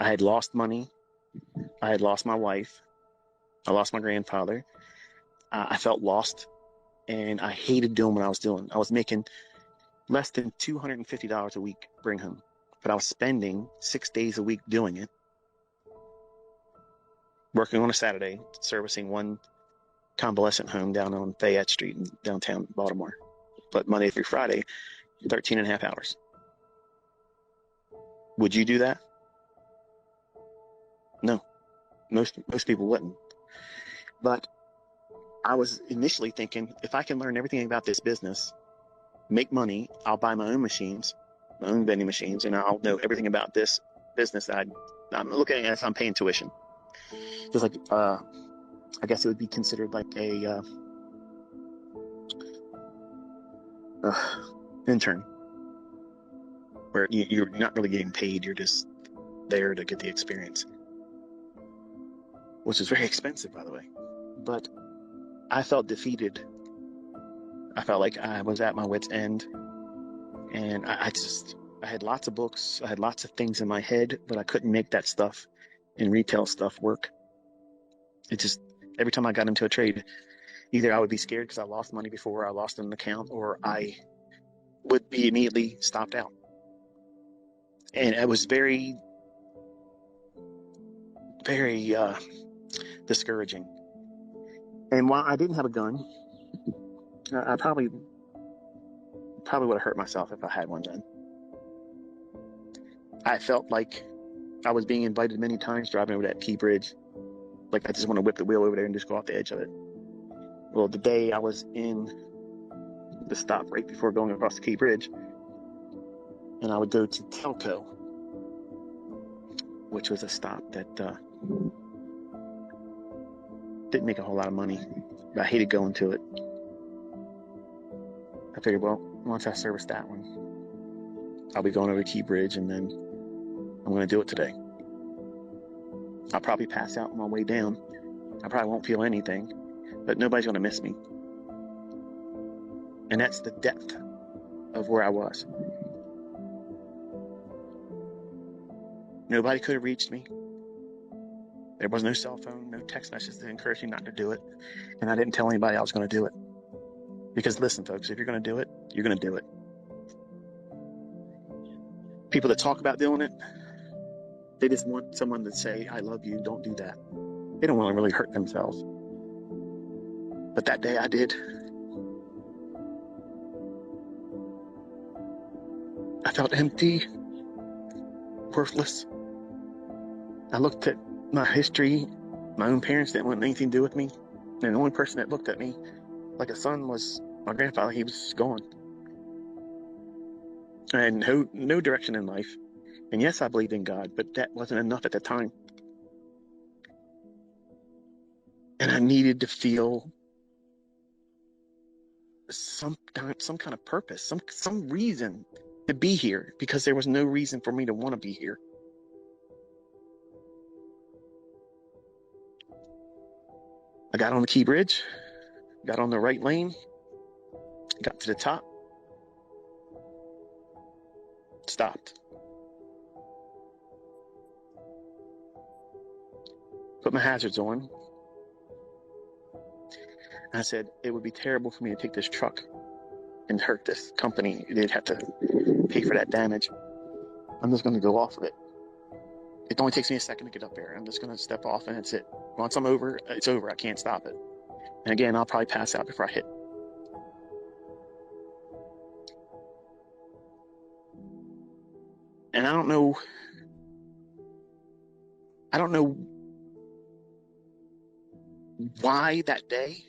I had lost money. I had lost my wife. I lost my grandfather. I felt lost, and I hated doing what I was doing. I was making less than $250 a week bring home, but I was spending 6 days a week doing it, working on a Saturday, servicing one convalescent home down on Fayette Street in downtown Baltimore. But Monday through Friday, 13 and a half hours. Would you do that? No, most people wouldn't. But I was initially thinking, if I can learn everything about this business, make money, I'll buy my own machines, my own vending machines, and I'll know everything about this business that I'm looking at as I'm paying tuition. Just like, I guess it would be considered like a intern, where you're not really getting paid, you're just there to get the experience, which is very expensive, by the way. But I felt defeated. I felt like I was at my wit's end, and I had lots of books, I had lots of things in my head, but I couldn't make that stuff and retail stuff work. It just, every time I got into a trade, either I would be scared because I lost money before, I lost an account, or I would be immediately stopped out. And it was very, very discouraging. And while I didn't have a gun, I probably would have hurt myself if I had one then. I felt like I was being invited many times driving over that Key Bridge. Like I just want to whip the wheel over there and just go off the edge of it. Well, the day I was in the stop right before going across the Key Bridge, and I would go to Telco, which was a stop that didn't make a whole lot of money, but I hated going to it. I figured, well, once I service that one, I'll be going over the Key Bridge, and then I'm going to do it today. I'll probably pass out on my way down. I probably won't feel anything, but nobody's going to miss me. And that's the depth of where I was. Nobody could have reached me. There was no cell phone, no text messages to encourage me not to do it. And I didn't tell anybody I was going to do it. Because listen, folks, if you're going to do it, you're going to do it. People that talk about doing it, they just want someone to say, I love you, don't do that. They don't want to really hurt themselves. But that day I did. I felt empty, worthless. I looked at my history. My own parents didn't want anything to do with me. And the only person that looked at me like a son was my grandfather. He was gone. I had no direction in life. And yes, I believed in God, but that wasn't enough at the time. And I needed to feel some kind of purpose, some reason to be here, because there was no reason for me to want to be here. I got on the Key Bridge, got on the right lane, got to the top, stopped. Put my hazards on. I said, it would be terrible for me to take this truck and hurt this company. They'd have to pay for that damage. I'm just going to go off of it. It only takes me a second to get up there. I'm just going to step off and that's it. Once I'm over, it's over. I can't stop it. And again, I'll probably pass out before I hit. And I don't know why that day.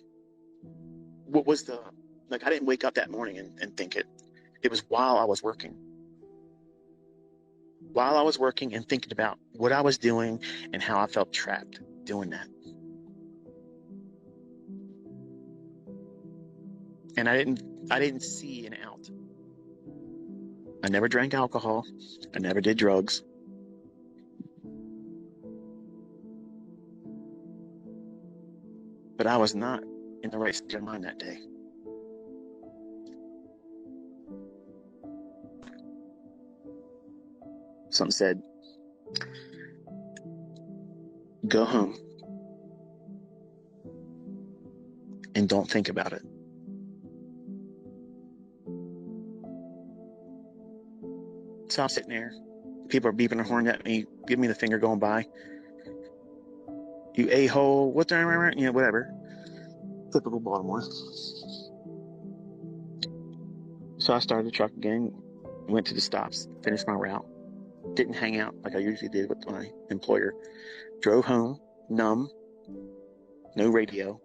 What was I didn't wake up that morning and think it. It was while I was working. While I was working and thinking about what I was doing and how I felt trapped doing that. And I didn't see an out. I never drank alcohol. I never did drugs. But I was not in the right state of mind that day. Something said, Go home and don't think about it. So I'm sitting there. People are beeping their horn at me, giving me the finger going by. You a-hole, what's that? You know, whatever. Typical Baltimore. So I started the truck again, went to the stops, finished my route. Didn't hang out like I usually did with my employer. Drove home, numb, no radio.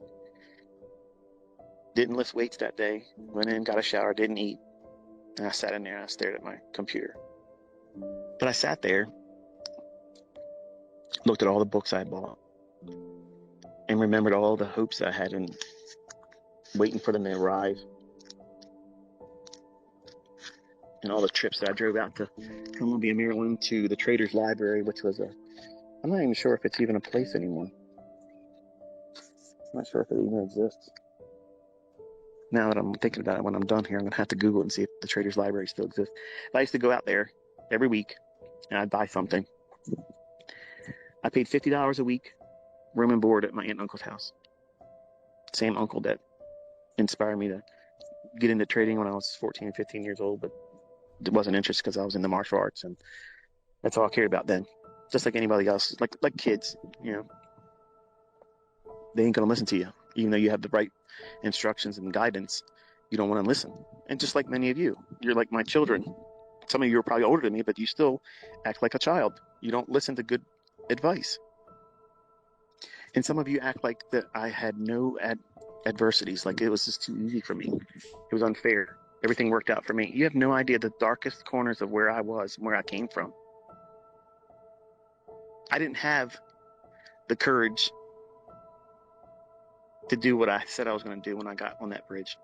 Didn't lift weights that day. Went in, got a shower, didn't eat. And I sat in there and I stared at my computer. But I sat there, looked at all the books I bought, and remembered all the hopes I had and waiting for them to arrive. And all the trips that I drove out to Columbia, Maryland, to the Traders Library, which was I'm not even sure if it's even a place anymore. I'm not sure if it even exists. Now that I'm thinking about it, when I'm done here, I'm going to have to Google it and see if the Traders Library still exists. But I used to go out there every week, and I'd buy something. I paid $50 a week, room and board at my aunt and uncle's house. Same uncle that inspired me to get into trading when I was 14 and 15 years old, but it wasn't interested because I was in the martial arts, and that's all I cared about then. Just like anybody else, like kids, you know, they ain't going to listen to you. Even though you have the right instructions and guidance, you don't want to listen. And just like many of you, you're like my children. Some of you are probably older than me, but you still act like a child. You don't listen to good advice. And some of you act like that I had no adversities, like it was just too easy for me. It was unfair. Everything worked out for me. You have no idea the darkest corners of where I was and where I came from. I didn't have the courage to do what I said I was going to do when I got on that bridge.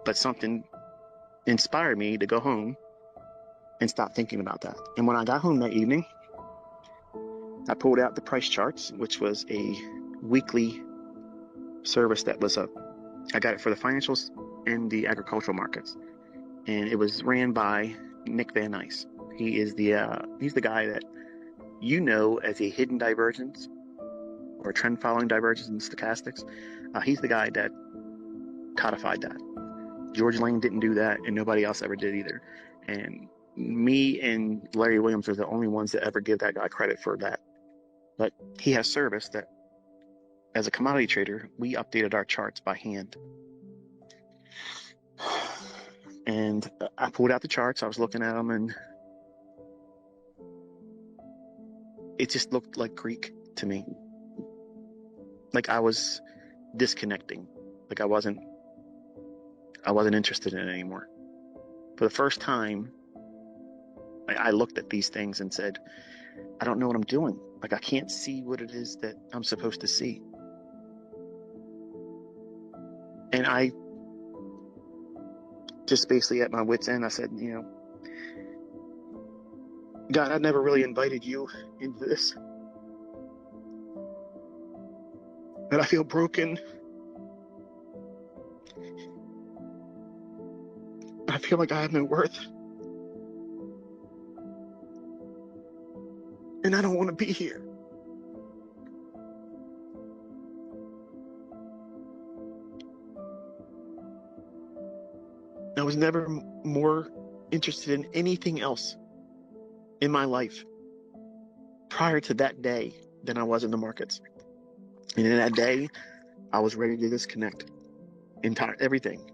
But something inspired me to go home and stop thinking about that. And when I got home that evening, I pulled out the price charts, which was a weekly service that was I got it for the financials and the agricultural markets. And it was ran by Nick Van Nice. He is he's the guy that you know as a hidden divergence or trend following divergence in stochastics. He's the guy that codified that. George Lane didn't do that, and nobody else ever did either. And me and Larry Williams are the only ones that ever give that guy credit for that. But he has service that, as a commodity trader, we updated our charts by hand. And I pulled out the charts. I was looking at them, and it just looked like Greek to me. Like I was disconnecting. Like I wasn't interested in it anymore. For the first time, I looked at these things and said, I don't know what I'm doing. Like I can't see what it is that I'm supposed to see. And I just basically at my wit's end, I said, you know, God, I never really invited you into this. And I feel broken. I feel like I have no worth. And I don't want to be here. I was never more interested in anything else in my life prior to that day than I was in the markets. And in that day, I was ready to disconnect everything.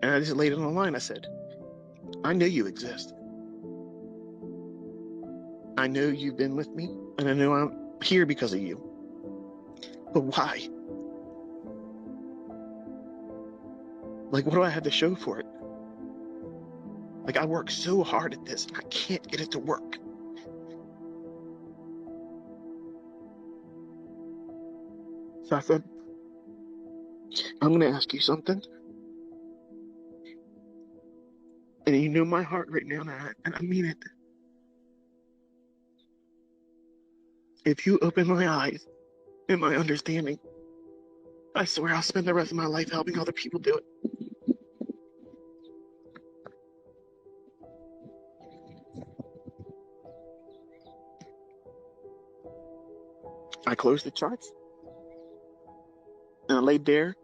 And I just laid it on the line. I said, I know you exist. I know you've been with me, and I know I'm here because of you. But why? Like, what do I have to show for it? Like, I work so hard at this, and I can't get it to work. So I said, I'm going to ask you something. And you know my heart right now, and I mean it. If you open my eyes and my understanding, I swear I'll spend the rest of my life helping other people do it. I closed the charts and I laid there.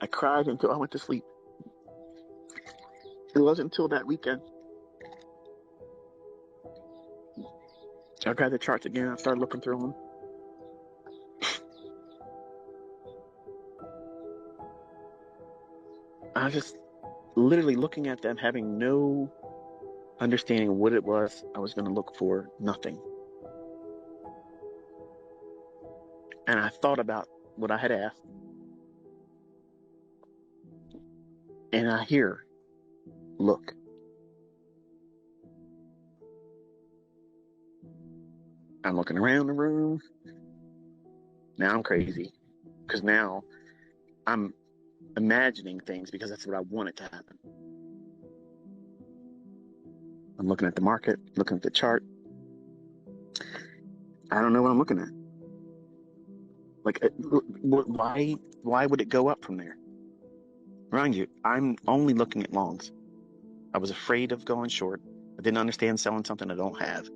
I cried until I went to sleep. It wasn't until that weekend I grabbed the charts again. I started looking through them. I was just literally looking at them, having no understanding of what it was I was going to look for. Nothing. And I thought about what I had asked. And I hear, look. I'm looking around the room. Now I'm crazy. Because now I'm imagining things because that's what I want it to happen. I'm looking at the market, looking at the chart. I don't know what I'm looking at. Like, why would it go up from there? Mind you, I'm only looking at longs. I was afraid of going short. I didn't understand selling something I don't have.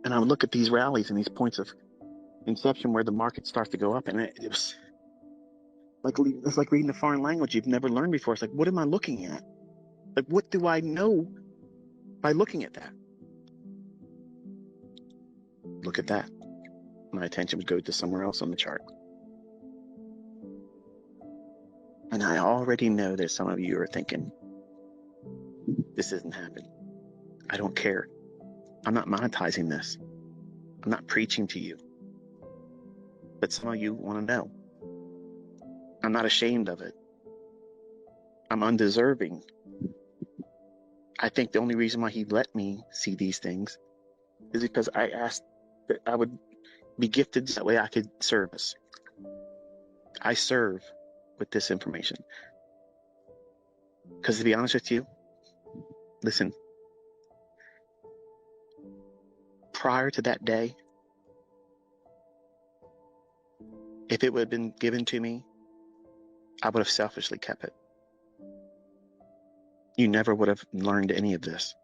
And I would look at these rallies and these points of inception where the market starts to go up, and it was like, it's like reading a foreign language you've never learned before. It's like, what am I looking at? Like, what do I know by looking at that? Look at that. My attention would go to somewhere else on the chart. And I already know that some of you are thinking, this isn't happening. I don't care. I'm not monetizing this. I'm not preaching to you. But some of you want to know. I'm not ashamed of it. I'm undeserving. I think the only reason why he let me see these things is because I asked that I would be gifted so that way I could service. I serve with this information. Because to be honest with you, listen, prior to that day, if it would have been given to me, I would have selfishly kept it. You never would have learned any of this.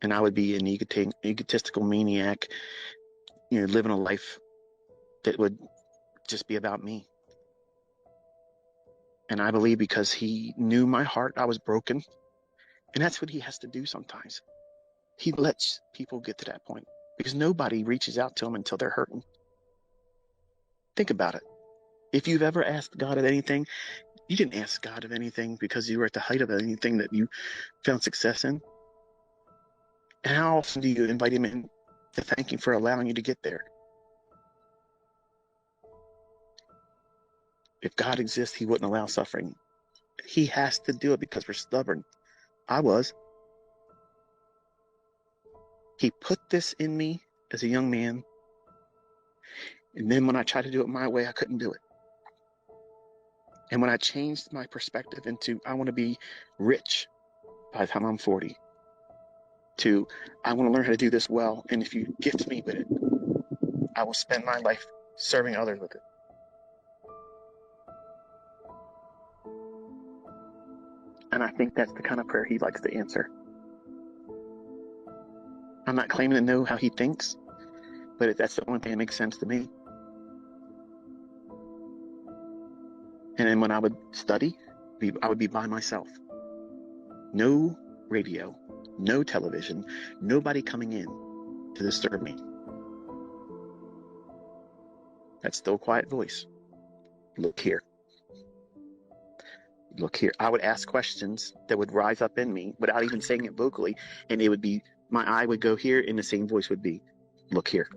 And I would be an egotistical maniac, living a life that would just be about me. And I believe because he knew my heart, I was broken. And that's what he has to do sometimes. He lets people get to that point because nobody reaches out to him until they're hurting. Think about it. If you've ever asked God of anything, you didn't ask God of anything because you were at the height of anything that you found success in. And how often do you invite him in to thank him for allowing you to get there? If God exists, he wouldn't allow suffering. He has to do it because we're stubborn. I was. He put this in me as a young man. And then when I tried to do it my way, I couldn't do it. And when I changed my perspective into, I want to be rich by the time I'm 40, to, I want to learn how to do this well. And if you gift me with it, I will spend my life serving others with it. And I think that's the kind of prayer he likes to answer. I'm not claiming to know how he thinks, but that's the only thing that makes sense to me. And then when I would study, I would be by myself. No radio, no television, nobody coming in to disturb me. That still quiet voice. Look here. Look here. I would ask questions that would rise up in me without even saying it vocally, and it would be, my eye would go here, and the same voice would be, look here.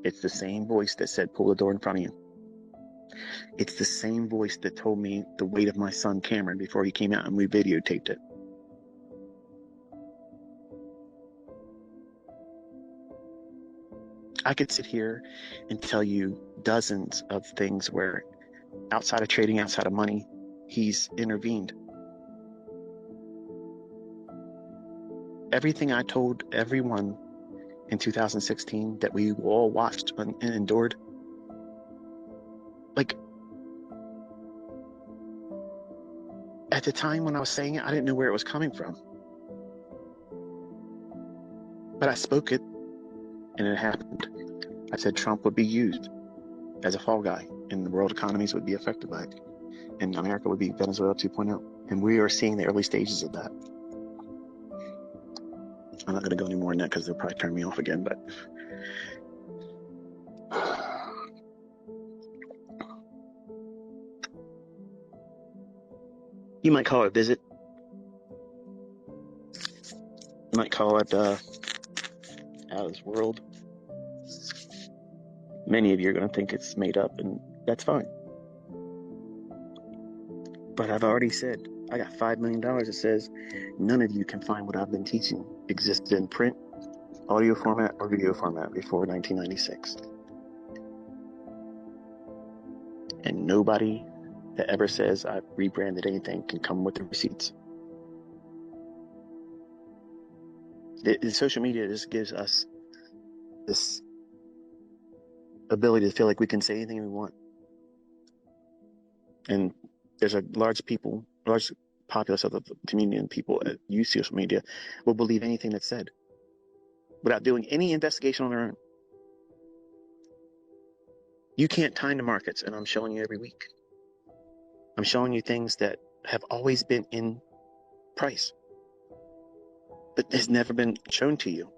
It's the same voice that said, pull the door in front of you. It's the same voice that told me the weight of my son Cameron before he came out and we videotaped it. I could sit here and tell you dozens of things where outside of trading, outside of money, he's intervened. Everything I told everyone in 2016 that we all watched and endured, like, at the time when I was saying it, I didn't know where it was coming from. But I spoke it, and it happened. I said Trump would be used as a fall guy, and the world economies would be affected by it, and America would be Venezuela 2.0. And we are seeing the early stages of that. I'm not going to go any more in that because they'll probably turn me off again, but you might call it a visit. You might call it out of this world. Many of you are going to think it's made up, and that's fine. But I've already said, I got $5 million that says none of you can find what I've been teaching existed in print, audio format, or video format before 1996. And nobody that ever says I've rebranded anything can come with the receipts. The social media just gives us this ability to feel like we can say anything we want. And there's a large populace of the community and people that use social media will believe anything that's said without doing any investigation on their own. You can't time the markets, and I'm showing you every week. I'm showing you things that have always been in price, but has never been shown to you.